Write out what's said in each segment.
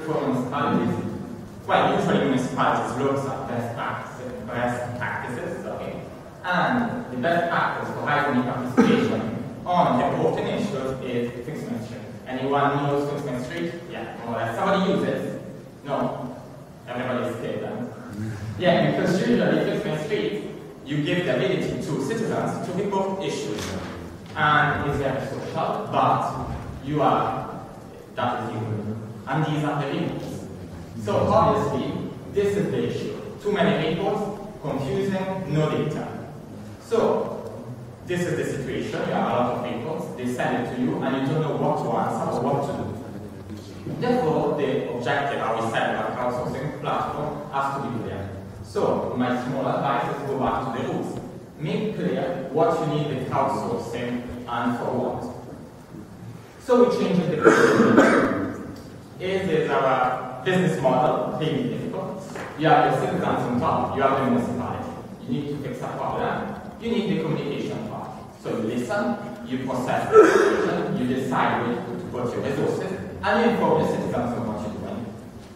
for municipalities? Well, usually municipalities look at best practices, okay? And the best practice for high community participation on reporting issues is fixed street. Anyone knows fixed street? Yeah, more or less. Somebody uses? No? Everybody's scared then. Yeah, because usually fixed street, you give the ability to citizens to report issues. And it's very social, but you are, that is you. And these are the limits. So obviously, this is the issue. Too many reports, confusing, no data. So, this is the situation. You have a lot of reports, they send it to you, and you don't know what to answer or what to do. Therefore, the objective, I will say, of a crowdsourcing platform has to be clear. So, my small advice is go back to the roots. Make clear what you need the crowdsourcing and for what. So we changed the business. This is our business model, really difficult. You have the citizens on top, you have the municipality. You need to fix a problem. You need the communication part. So you listen, you process the information, you decide where to put your resources, and you inform the citizens of what you're doing.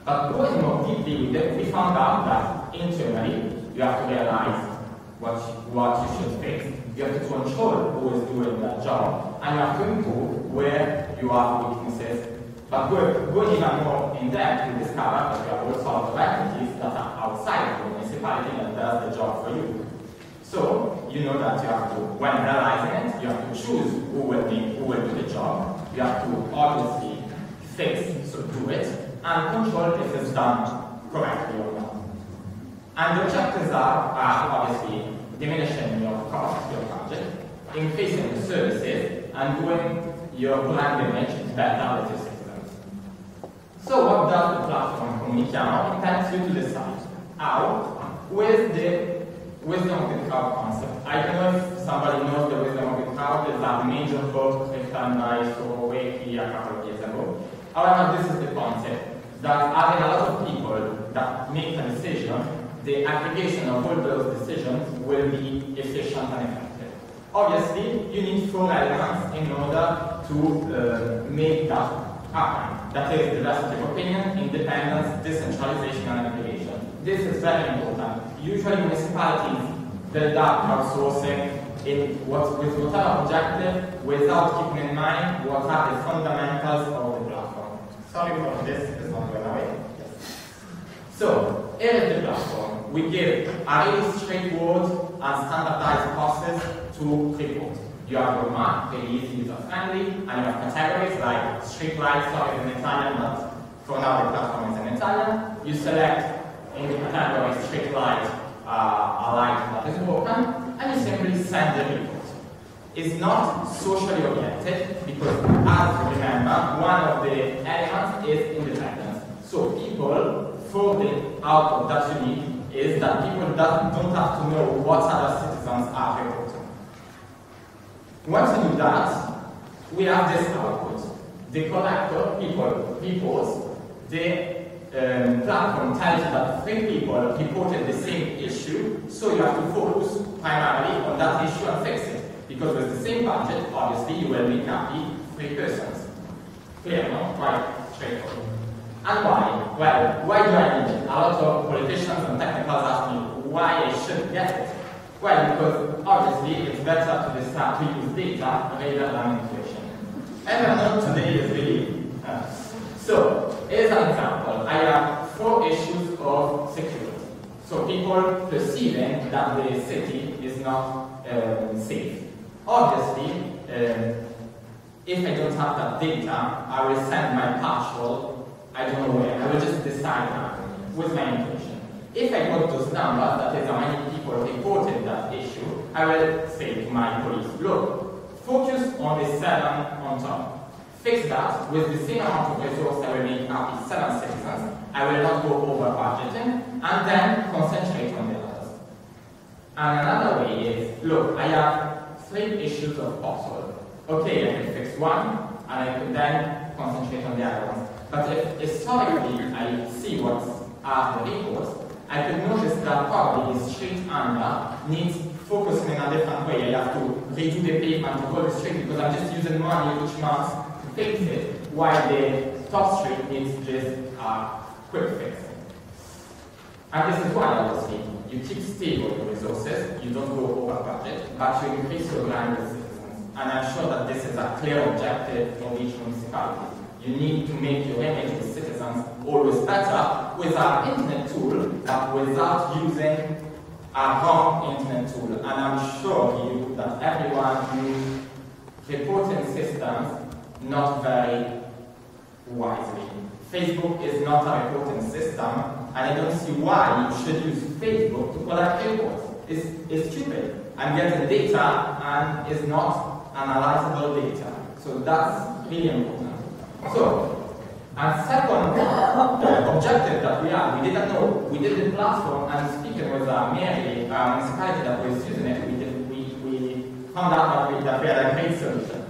But going more deeply with it, we found out that internally, you have to realize what you should fix. You have to control who is doing that job, and you have to improve where you have weaknesses. But going even more in depth, we discover that you have all sorts of entities that are outside the municipality that does the job for you. So, you know that you have to, when realizing it, you have to choose who will do the job. You have to obviously fix, so do it, and control if it's done correctly or not. And the objectives are obviously diminishing your cost, your budget, increasing the services, and doing your brand image better with your citizens. So what does the platform Comuni-Chiamo intends you to decide? How? With the wisdom of the crowd concept. I don't know if somebody knows the wisdom of the crowd. It's a major book written by Soroweki a couple of years ago. However, this is the concept that having a lot of people that make a decision, the application of all those decisions will be efficient and effective. Obviously, you need 4 elements in order to make that happen. That is diversity of opinion, independence, decentralization, and application. This is very important. Usually municipalities build up crowdsourcing with whatever objective without keeping in mind what are the fundamentals of the platform. Sorry for this, it's not going away. Yes. So, here is the platform. We give a really straightforward and standardized process to report. You have your map, very easy, user-friendly, and you have categories like street lights, sorry, in Italian, but for now the platform is in Italian. You select in the category street light a light that is open, and you simply send the report. It's not socially oriented because, as you remember, one of the elements is independence. So people, for the output that you need, is that people don't have to know what other citizens are reporting. Once you do that, we have this output. The collector, people reports, the platform tells you that 3 people reported the same issue, so you have to focus primarily on that issue and fix it. Because with the same budget, obviously, you will make happy 3 persons. Clear, no? Quite straightforward. And why? Well, why do I need it? A lot of politicians and technicals ask me why I should get it. Well, because obviously it's better to start to use data rather than intuition. Everyone today is really. So, here's an example. I have 4 issues of security. So people perceiving that the city is not safe. Obviously, if I don't have that data, I will send my partial, I don't know where. I will just decide that with my intuition. If I got those numbers, that is how many people reported that issue, I will say to my police, look, focus on the 7 on top. Fix that with the same amount of resource I will make happy 7 citizens. I will not go over budgeting, and then concentrate on the others. And another way is, look, I have 3 issues of pothole. Okay, I can fix one, and I can then concentrate on the other ones. But if historically I see what are the reports, I could notice that probably the street under needs focusing in a different way. I have to redo the pavement to hold the street because I'm just using money each month to fix it, while the top street needs just a quick fix. And this is why I was saying, you keep stable your resources, you don't go over budget, but you increase your line with citizens. And I'm sure that this is a clear objective for each municipality. You need to make your image with citizens always better with an internet tool, but without using a wrong internet tool. And I'm sure you that everyone uses reporting systems not very wisely. Facebook is not a reporting system, and I don't see why you should use Facebook to collect reports. It's stupid and getting data and is not analyzable data. So that's really important. So, and second objective that we had, we didn't know, we did the platform, and speaking with Mary, municipality that was using it, we found out that we had a great solution.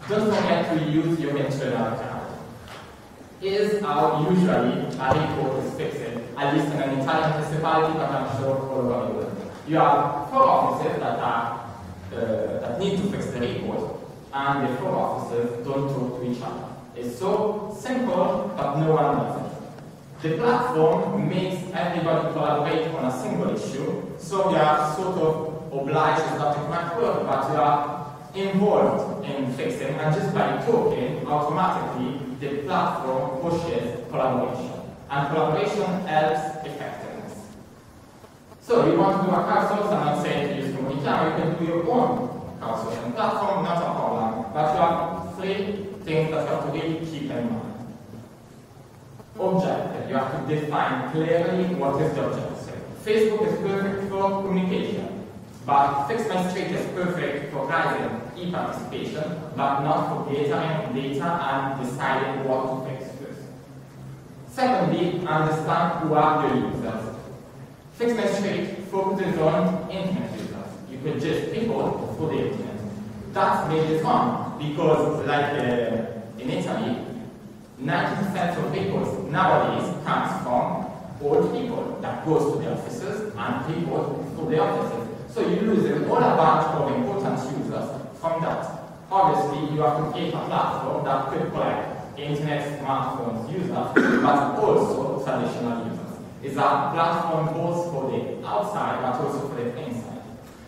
Don't forget to use your internal account. Is how usually a report is fixed, at least in an Italian municipality, but I'm sure all over the world. You have 4 offices that need to fix the report, and the 4 offices don't talk to each other. It's so simple, but no one does it. The platform makes everybody collaborate on a single issue, so you are sort of obliged, it's not the correct word, but you are involved in fixing, and just by talking, automatically the platform pushes collaboration. And collaboration helps effectiveness. So you want to do a crowdsourcing, I'm not saying to use Comuni-Chiamo, you can do your own crowdsourcing platform, not a problem. But you have 3 things that you have to really keep in mind. Objective, you have to define clearly what is the objective. Facebook is perfect for communication, but Fix My Street is perfect for driving e-participation, but not for gathering data and deciding what to fix first. Secondly, understand who are your users. Fix My Street focuses on internet users. You could just people for the internet. That's made it fun, because like in Italy, 90% of people nowadays comes from old people that goes to the offices and people to the offices. So you lose all a bunch of important users from that. Obviously, you have to create a platform that could collect internet, smartphones users, but also traditional users. It's a platform both for the outside, but also for the inside.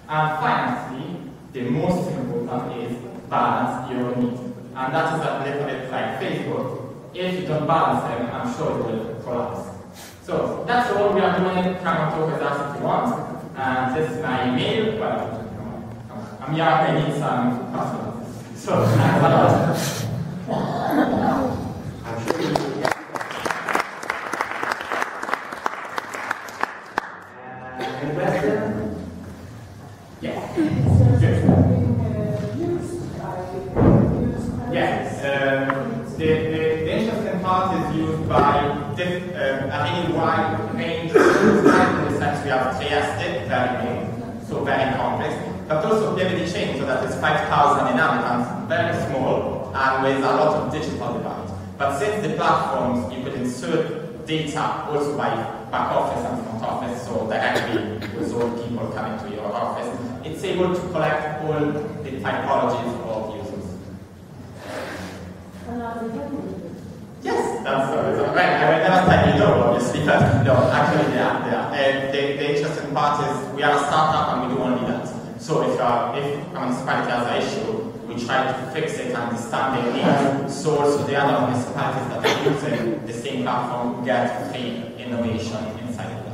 And finally, the most important is balance your needs. And that is a little bit like Facebook. If you don't balance them, I'm sure it will collapse. So that's all we are doing. Come and talk with us if you want. And this is my email. Well, I'm young, I need some passwords. So thanks a lot. Any questions? Yes. Yes. The interesting part is used by a really wide range of users. In the sense we have Trieste, very big, so very complex, but also Pieve that is 5,000 inhabitants, very small, and with a lot of digital divide. But since the platforms, you could insert data also by back office and front office, so directly with all people coming to your office, it's able to collect all the typologies of users. Yes, that's right. I will never tell you no, obviously, but no, actually they are. The interesting part is we are a startup and we do only that. So if a municipality has an issue, we try to fix it, understand their needs, so also the other municipalities that are using the same platform get free innovation inside of that.